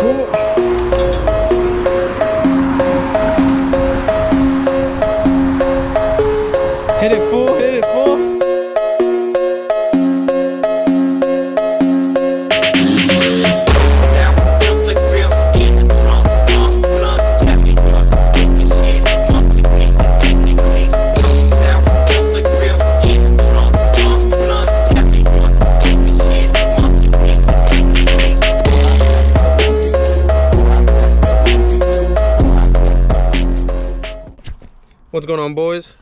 Hit it full, hit it full. What's going on, boys?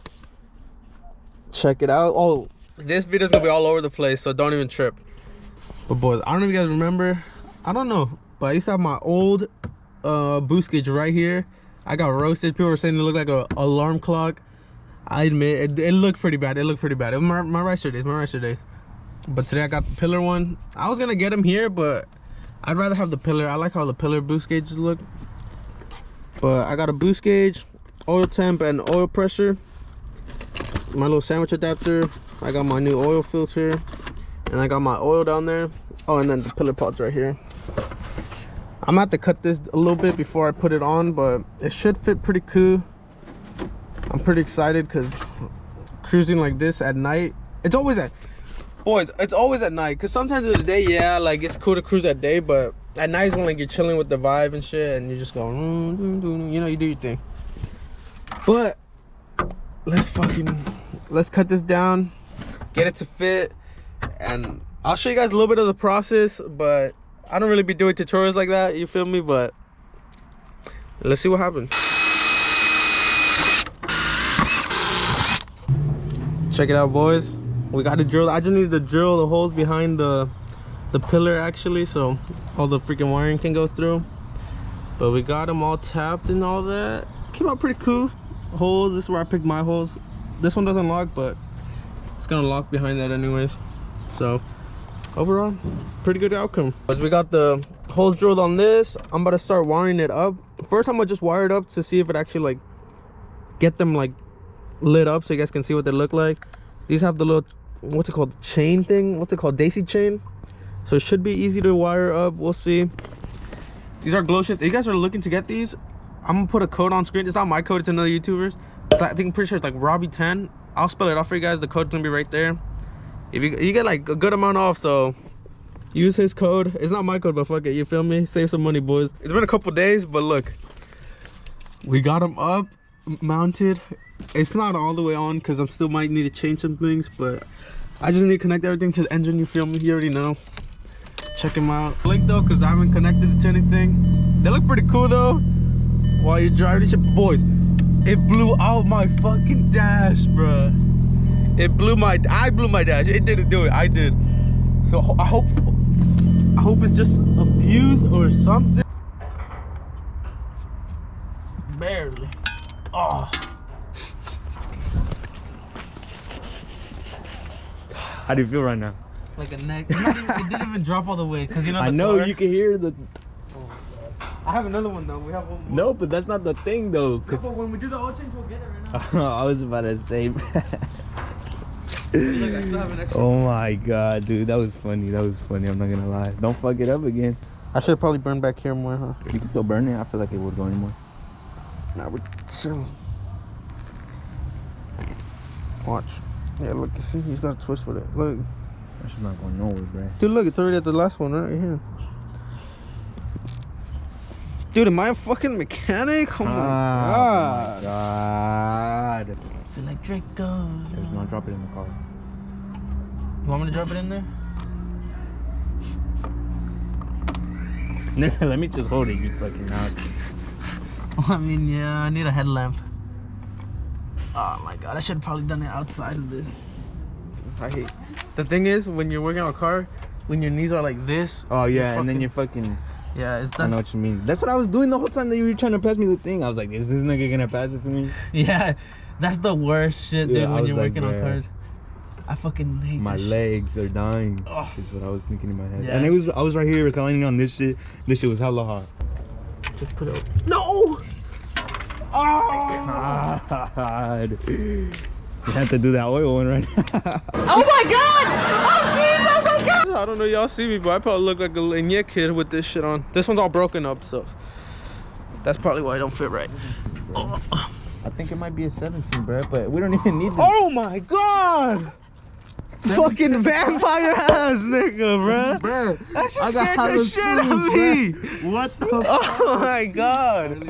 Check it out. Oh, this video's gonna be all over the place, so don't even trip. But boys, I don't know if you guys remember, I don't know, but I used to have my old boost gauge right here. I got roasted. People were saying it looked like a alarm clock. I admit it looked pretty bad. It looked pretty bad. It was my racer days, but today I got the pillar one. I was gonna get them here, but I'd rather have the pillar. I like how the pillar boost gauges look. But I got a boost gauge, oil temp, and oil pressure. My little sandwich adapter. I got my new oil filter, and I got my oil down there. Oh, and then the pillar pods right here. I'm gonna have to cut this a little bit before I put it on, but it should fit pretty cool. I'm pretty excited because cruising like this at night, it's always at night, because sometimes in the day, yeah, like it's cool to cruise at day, but at night is when like you're chilling with the vibe and shit, and you just go, you know, you do your thing. But let's cut this down, get it to fit, and I'll show you guys a little bit of the process, but I don't really be doing tutorials like that, you feel me? But let's see what happens. Check it out, boys. We got to drill. I just need to drill the holes behind the pillar, actually, so all the freaking wiring can go through. But we got them all tapped and all that. Came out pretty cool. Holes, this is where I picked my holes. This one doesn't lock, but it's gonna lock behind that anyways. So overall, pretty good outcome. As we got the holes drilled on this, I'm about to start wiring it up. First, I'm gonna just wire it up to see if it actually like get them like lit up, so you guys can see what they look like. These have the little, what's it called, chain thing, what's it called, daisy chain, so it should be easy to wire up. We'll see. These are GlowShift. If you guys are looking to get these, I'm gonna put a code on screen. It's not my code, it's another YouTuber's. I think, I'm pretty sure it's like Robbie10. I'll spell it out for you guys. The code's gonna be right there. If you get like a good amount off, so use his code. It's not my code, but fuck it, you feel me? Save some money, boys. It's been a couple days, but look, we got them up, mounted. It's not all the way on because I still might need to change some things, but I just need to connect everything to the engine, you feel me? You already know. Check them out. Link though, because I haven't connected it to anything. They look pretty cool though. While you're driving this shit, boys, it blew out my fucking dash, bruh. I blew my dash. It didn't do it, I did. So I hope it's just a fuse or something. Barely. Oh. How do you feel right now? Like a neck. It didn't even drop all the way, because you know. I know you can hear the. I have another one though. We have one more. No, but that's not the thing though. No, but when we do the oil change, we'll get it right now. I was about to say. Look, I still have an extra. Oh my god, dude, that was funny. That was funny. I'm not gonna lie. Don't fuck it up again. I should probably burn back here more, huh? You can still burn it. I feel like it would go anymore. Nah, we're chilling. Watch. Yeah, look, you see, he's got a twist with it. Look. That's just not going nowhere, bro. Dude, look, it's already at the last one right here. Dude, am I a fucking mechanic? Oh my god. Oh my god. I feel like Draco. There's no, drop it in the car. You want me to drop it in there? Let me just hold it, you fucking out. I mean, yeah, I need a headlamp. Oh my god, I should have probably done it outside of this. I hate. The thing is, when you're working on a car, when your knees are like this. Oh yeah, and then you're fucking. Yeah, I know what you mean. That's what I was doing the whole time that you were trying to pass me the thing. I was like, is this nigga gonna pass it to me? Yeah, that's the worst shit, dude, when you're working on cars. I fucking hate my legs are dying. Oh. Is what I was thinking in my head. Yeah. And I was right here reclining on this shit. This shit was hella hot. Just put it up. No! Oh god. You have to do that oil one right now. Oh my god! Oh jeez! Oh my god! I don't know y'all see me, but I probably look like a Lenya kid with this shit on. This one's all broken up, so that's probably why I don't fit right. Oh. I think it might be a 17, bro, but we don't even need the... Oh my god! Fucking vampire ass nigga, bro. That shit scared the shit out of me. What the Oh my god.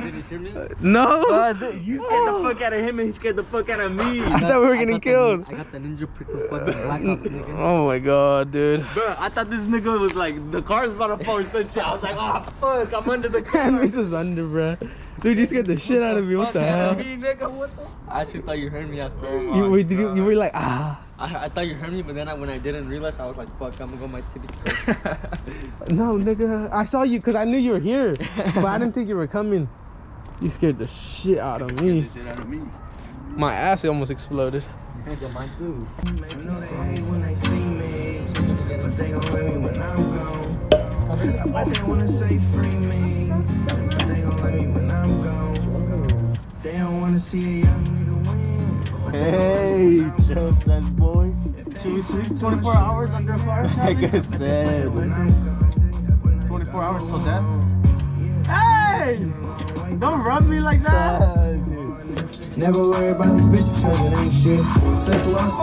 No. You scared the fuck out of him and he scared the fuck out of me. I thought we were getting killed. I got the ninja prick of fucking Black Ops, nigga. Oh my god, dude. Bro, I thought this nigga was like, the car's about to fall or some shit. I was like, oh fuck, I'm under the car. This is under, bro. Dude, you scared the shit out of me. What the hell? I actually thought you heard me at first. You were like, ah. I thought you heard me, but then when I didn't realize, I was like, fuck, I'm gonna go my tippy toes. No, nigga. I saw you because I knew you were here, but I didn't think you were coming. You scared the shit out of me. My ass almost exploded. Mine too. I know they hate when they see me, but they gon' let me when I'm gone. But they wanna say free me, but they gon' let me when I'm gone. They don't wanna see a young nigga win. Hey, just says boy. Should we sleep 24 hours under a car? Like I said. 24 hours till death. Hey! Don't rub me like that. Never worry about this bitch cause it ain't shit. Take loss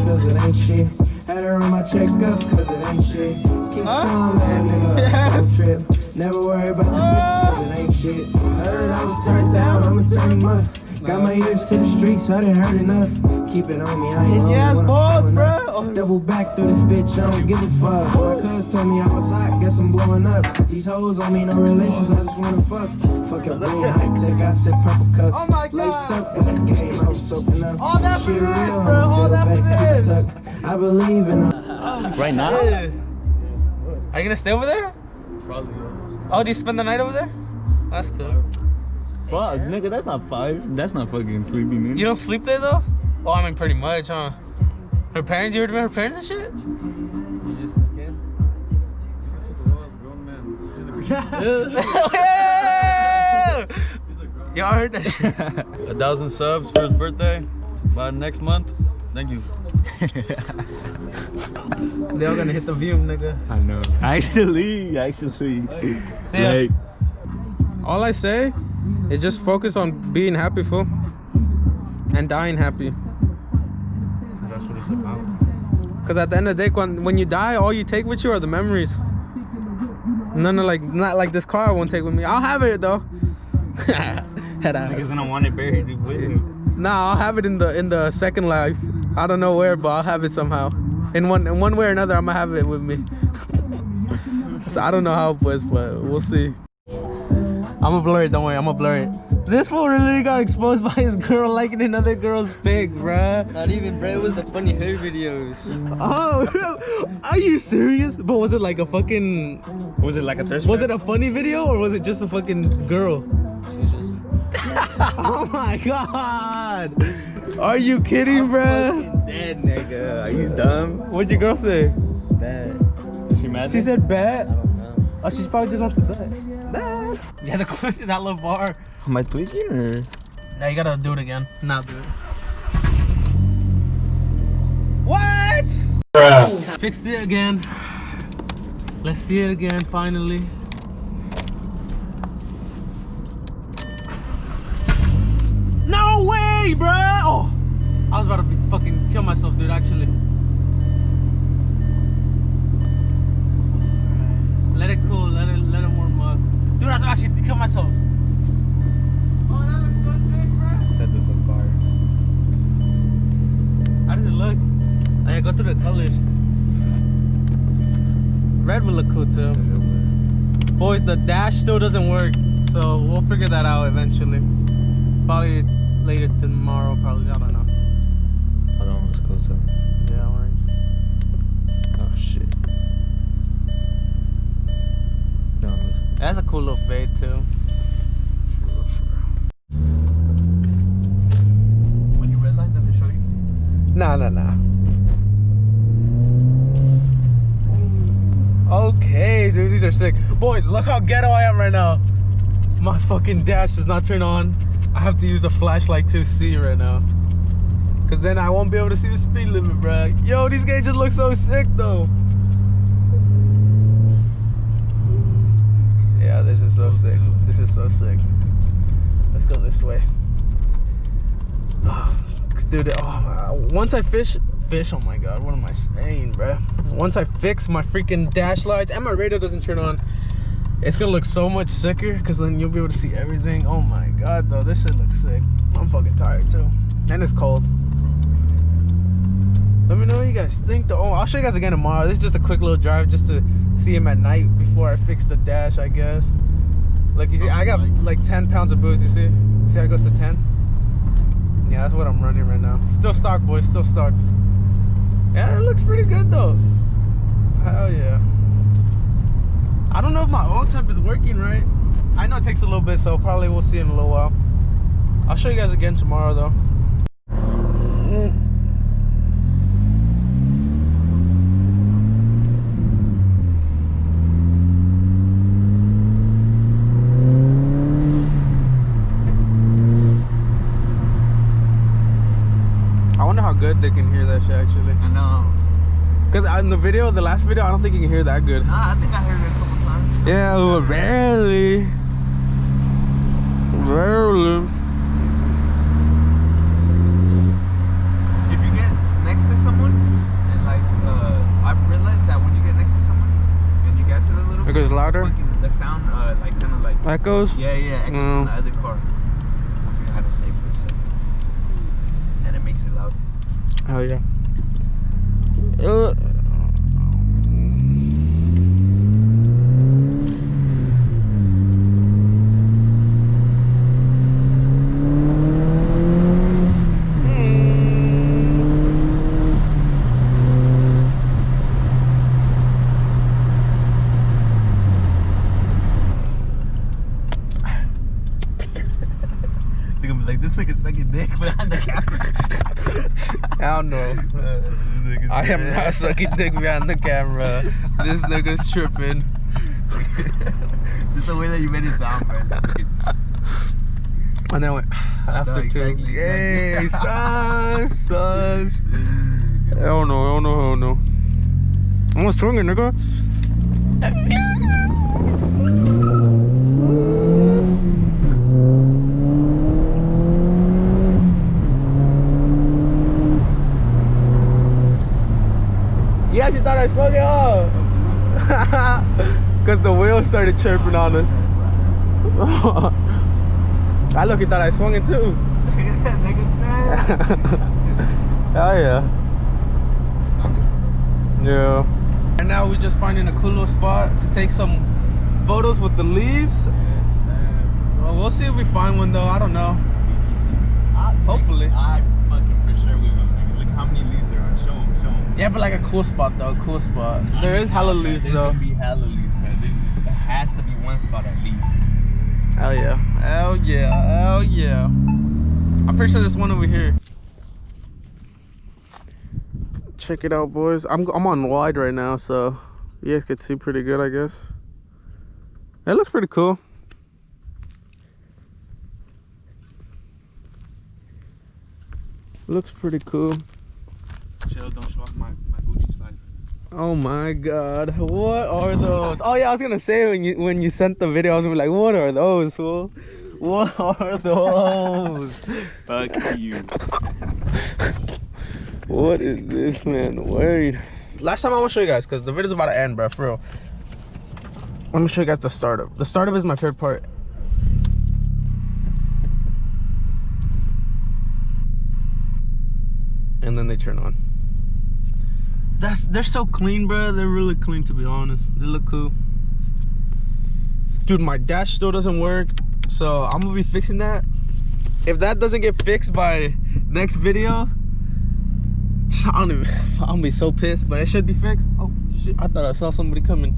cause it ain't shit. Had her on my checkup cause it ain't shit. Keep calm, man, nigga, don't trip. Never worry about this bitch cause it ain't shit. Heard I was turned down, I'ma turn him up. Got my ears to the streets, I done heard enough. Keep it on me, I ain't lonely when I'm showing up. Double back through this bitch, I don't give a fuck. My cuz told me I was hot, guess I'm blowing up. These hoes on me, no relations, I just wanna fuck. Fuck your brain, high tech, I said purple cups. Laced up in the game, I was soaking up. All that shit real, I feel better, keep it tucked. I believe in Right now? Are you gonna stay over there? Probably. Oh, do you spend the night over there? That's cool. Fuck, nigga, that's not 5. That's not fucking sleeping, man. You don't sleep there though? Oh, I mean, pretty much, huh? Her parents, you ever met her parents and shit? You just again? Y'all heard that shit? 1,000 subs for his birthday by next month. Thank you. They all gonna hit the view, nigga. I know. Actually. See ya. Like, All I say is just focus on being happy, fool. And dying happy. that's what it's about. Because at the end of the day, when you die, all you take with you are the memories. Not like this car I won't take with me. I'll have it though. Head out. Niggas gonna want it buried with you. Nah, I'll have it in the second life. I don't know where, but I'll have it somehow. In one way or another, I'm gonna have it with me. So I don't know how, but we'll see. I'm gonna blur it. Don't worry, I'm gonna blur it. This fool really got exposed by his girl liking another girl's pic, bruh. Not even, bro. It was the funny hood videos. Oh, are you serious? But was it like a fucking? Was it like a thirst Was it a funny video or was it just a fucking girl? It was just... Oh my god! Are you kidding, bruh? dead, nigga. Are you dumb? What'd your girl say? bad. Is she mad? She said bet. I don't know. Oh, she probably just wants to bet. Yeah, the question is that little bar. Am I tweaking or? Now you gotta do it again. Now do it. What? Bruh. Fixed it again. Let's see it again finally. No way, bruh! Oh, I was about to fucking kill myself, dude, actually. Let it cool, let it warm up. Dude, I was actually to kill myself. Oh, that looks so sick, bruh. That does look fire. How does it look? Oh yeah, go through the colors. Red would look cool too. Boys, the dash still doesn't work, so we'll figure that out eventually. Probably later tomorrow, probably, I don't know. Hold on, let's close up. Yeah, alright. Oh shit. No, That's a cool little fade too. when you red line, does it show you? Nah. Okay, dude, these are sick. Boys, look how ghetto I am right now. My fucking dash does not turn on. I have to use a flashlight to see right now. Cause then I won't be able to see the speed limit, bro. Yo, these gauges look so sick though. is so sick. This is so sick. Let's go this way. Oh, dude, once I fish, oh my god, what am I saying, bro? Once I fix my freaking dash lights and my radio doesn't turn on, it's gonna look so much sicker because then you'll be able to see everything. Oh my god, though, this shit looks sick. I'm fucking tired too, and it's cold. Let me know what you guys think though. Oh, I'll show you guys again tomorrow. This is just a quick little drive just to see him at night before I fix the dash, I guess. Like you see, I got like 10 pounds of boost, you see? See how it goes to 10? Yeah, that's what I'm running right now. Still stock, boys, still stock. Yeah, it looks pretty good though. Hell yeah. I don't know if my oil temp is working right. I know it takes a little bit, so probably we'll see in a little while. I'll show you guys again tomorrow though. Good they can hear that shit actually. I know. Cause in the video, the last video, I don't think you can hear that good. Nah, I think I heard it a couple times. Yeah, well, barely. Barely. If you get next to someone, and like, I've realized that when you get next to someone, and you guess it a little It goes louder? the sound, like, kind of like... Echoes? Yeah, echoes from the other car. I forget how to say for a second. And it makes it loud. Oh yeah. Like, this nigga's sucking dick behind the camera. I don't know. I am not sucking dick behind the camera. This nigga's tripping. Just the way that you made it sound, man. And then I went after exactly, two. Yay, sus. Hell no. I'm swinging, nigga. You actually thought I swung it off. Because the wheels started chirping on us. I look, thought I swung it too. Hell yeah. Yeah. And now we're just finding a cool little spot to take some photos with the leaves. Well, we'll see if we find one though. I don't know. Hopefully. I fucking for sure we will. Look how many leaves there are. Show them. Yeah, but like a cool spot though. Cool spot. There is hella leaves though. There's gonna be hella leaves, man. There has to be one spot at least. Hell yeah. Hell yeah. Hell yeah. I'm pretty sure there's one over here. Check it out, boys. I'm on wide right now, so you guys can see pretty good, I guess. It looks pretty cool. Looks pretty cool. Chill, don't show off my Gucci style. Oh my god, what are those? Oh yeah, I was gonna say when you sent the video, I was gonna be like, what are those, fool? What are those? Fuck you. What is this, man? Weird. Last time I want to show you guys, because the video's about to end, bro, for real. I'm gonna show you guys the startup. The startup is my favorite part. And then they turn on. They're so clean, bro. They're really clean, to be honest. They look cool. Dude, my dash still doesn't work, so I'm gonna be fixing that. If that doesn't get fixed by next video, I'm gonna be so pissed, but it should be fixed. Oh shit, I thought I saw somebody coming.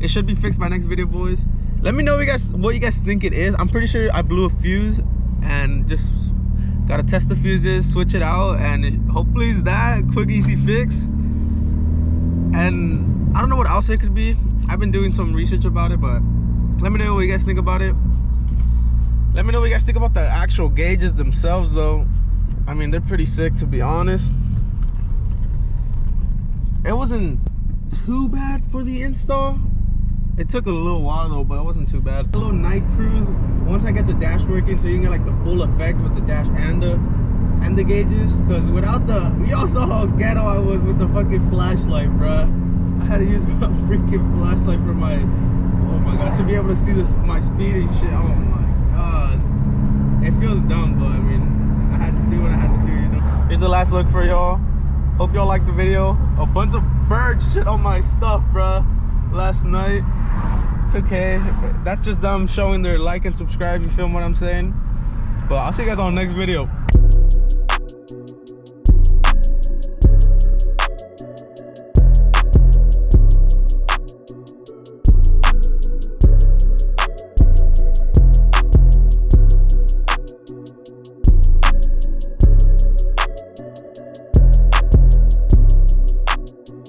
It should be fixed by next video, boys. Let me know what you guys think it is. I'm pretty sure I blew a fuse and just gotta test the fuses, switch it out, and hopefully it's that quick, easy fix. And I don't know what else it could be. I've been doing some research about it, but let me know what you guys think about it. Let me know what you guys think about the actual gauges themselves, though. I mean, they're pretty sick, to be honest. It wasn't too bad for the install. It took a little while though, but it wasn't too bad. A little night cruise. Once I get the dash working, so you can get like the full effect with the dash and the gauges. Cause without the, y'all saw how ghetto I was with the fucking flashlight, bruh. I had to use my freaking flashlight for my, oh my god, to be able to see this my speed and shit. Oh my god, it feels dumb, but I mean, I had to do what I had to do, you know. Here's the last look for y'all. Hope y'all liked the video. A bunch of bird shit on my stuff, bruh, last night. It's okay. That's just them showing their like and subscribe, you feel what I'm saying? But I'll see you guys on the next video.